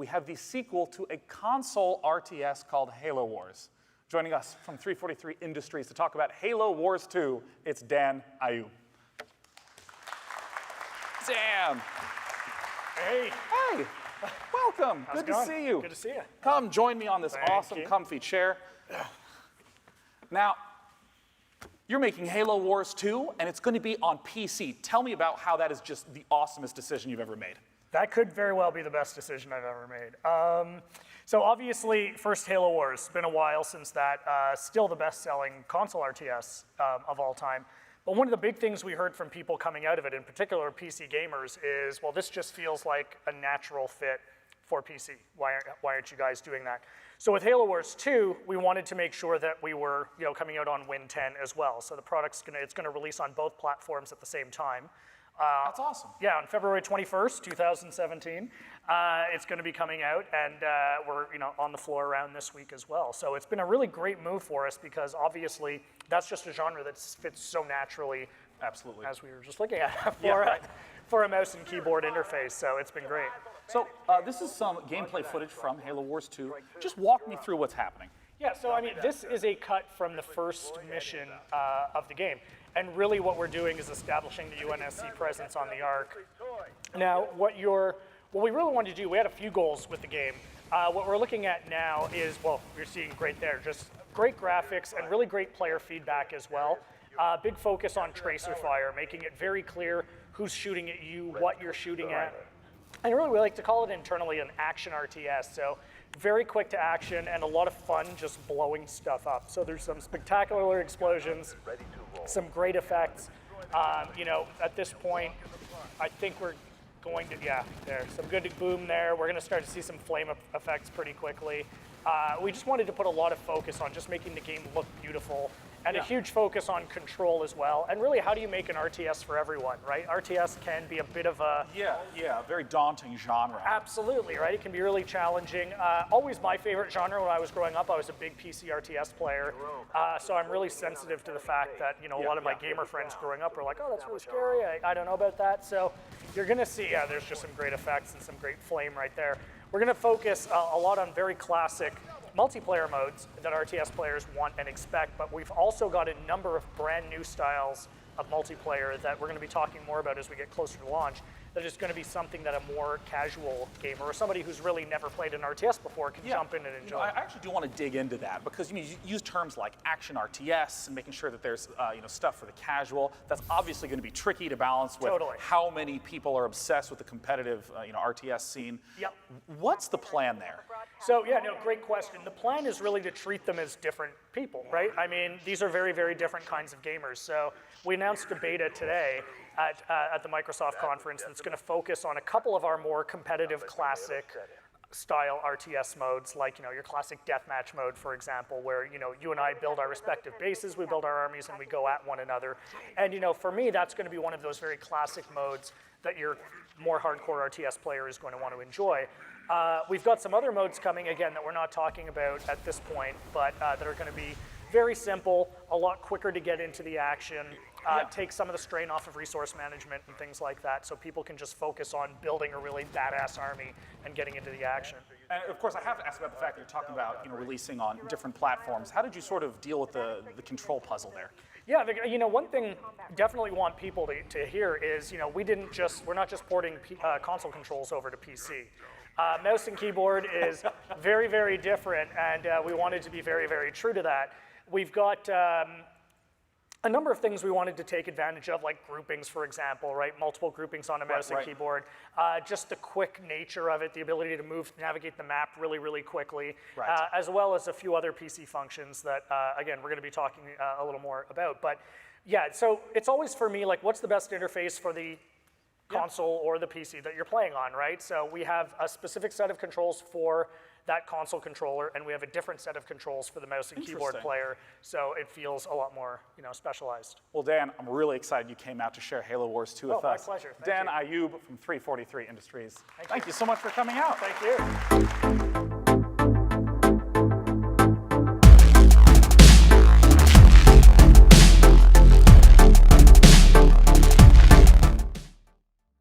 have the sequel to a console RTS called Halo Wars. Joining us from 343 Industries to talk about Halo Wars 2, it's Dan Ayub. Dan. Hey. Hey. Welcome. How's Good it to going? see you. Good to see you. Come join me on this awesome, you. comfy chair. Now, you're making Halo Wars 2, and it's going to be on PC. Tell me about how that is just the awesomest decision you've ever made. That could very well be the best decision I've ever made. So obviously, first Halo Wars, it's been a while since that. Still the best-selling console RTS of all time. But one of the big things we heard from people coming out of it, in particular PC gamers, is, well, this just feels like a natural fit for PC. Why aren't you guys doing that? So with Halo Wars 2, we wanted to make sure that we were, coming out on Win 10 as well. So the product's gonna release on both platforms at the same time. That's awesome. Yeah, on February 21st, 2017, it's going to be coming out, and we're on the floor around this week as well. So it's been a really great move for us because obviously that's just a genre that fits so naturally. Absolutely. As we were just looking at for a mouse and keyboard interface. So it's been great. So this is some gameplay footage from Halo Wars 2. Just walk me through what's happening. Yeah, so I mean, this is a cut from the first mission of the game. And really what we're doing is establishing the UNSC presence on the Ark. Now, what we really wanted to do, we had a few goals with the game. What we're looking at now is, well, you're seeing great there, just great graphics and really great player feedback as well. Big focus on tracer fire, making it very clear who's shooting at you, what you're shooting at. And really, we like to call it internally an action RTS. So very quick to action and a lot of fun just blowing stuff up. So there's some spectacular explosions, some great effects. At this point, I think we're going to, some good boom there. We're gonna start to see some flame effects pretty quickly. We just wanted to put a lot of focus on just making the game look beautiful and a huge focus on control as well. And really, how do you make an RTS for everyone, right? RTS can be a bit of a... very daunting genre. Absolutely, right? It can be really challenging. Always my favorite genre when I was growing up. I was a big PC RTS player. So I'm really sensitive to the fact that, a lot of my gamer friends growing up were like, oh, that's really scary. I don't know about that. So you're gonna see, there's just some great effects and some great flame right there. We're gonna focus a lot on very classic multiplayer modes that RTS players want and expect, but we've also got a number of brand new styles of multiplayer that we're going to be talking more about as we get closer to launch. That is going to be something that a more casual gamer or somebody who's really never played an RTS before can jump in and enjoy. I actually do want to dig into that because you use terms like action RTS and making sure that there's stuff for the casual. That's obviously going to be tricky to balance with how many people are obsessed with the competitive RTS scene. Yep. What's the plan there? So great question. The plan is really to treat them as different people, right? I mean, these are very, very different kinds of gamers. So we announced a beta today at the Microsoft conference that's going to focus on a couple of our more competitive classic style RTS modes, like your classic deathmatch mode, for example, where you and I build our respective bases, we build our armies, and we go at one another. And for me, that's going to be one of those very classic modes that your more hardcore RTS player is going to want to enjoy. We've got some other modes coming, again, that we're not talking about at this point, but that are going to be very simple, a lot quicker to get into the action, take some of the strain off of resource management and things like that, so people can just focus on building a really badass army and getting into the action. And of course, I have to ask about the fact that you're talking about releasing on different platforms. How did you sort of deal with the control puzzle there? Yeah, one thing I definitely want people to hear is, we're not just porting console controls over to PC. Mouse and keyboard is very, very different, and we wanted to be very, very true to that. We've got a number of things we wanted to take advantage of, like groupings, for example, right? Multiple groupings on a mouse and keyboard. Just the quick nature of it, the ability to navigate the map really, really quickly, as well as a few other PC functions that, again, we're going to be talking a little more about. But yeah, so it's always for me, like, what's the best interface for the console or the PC that you're playing on, right? So we have a specific set of controls for that console controller, and we have a different set of controls for the mouse and keyboard player, so it feels a lot more, specialized. Well, Dan, I'm really excited you came out to share Halo Wars 2 with us. My pleasure. Dan Ayub from 343 Industries. Thank you so much for coming out. Thank you.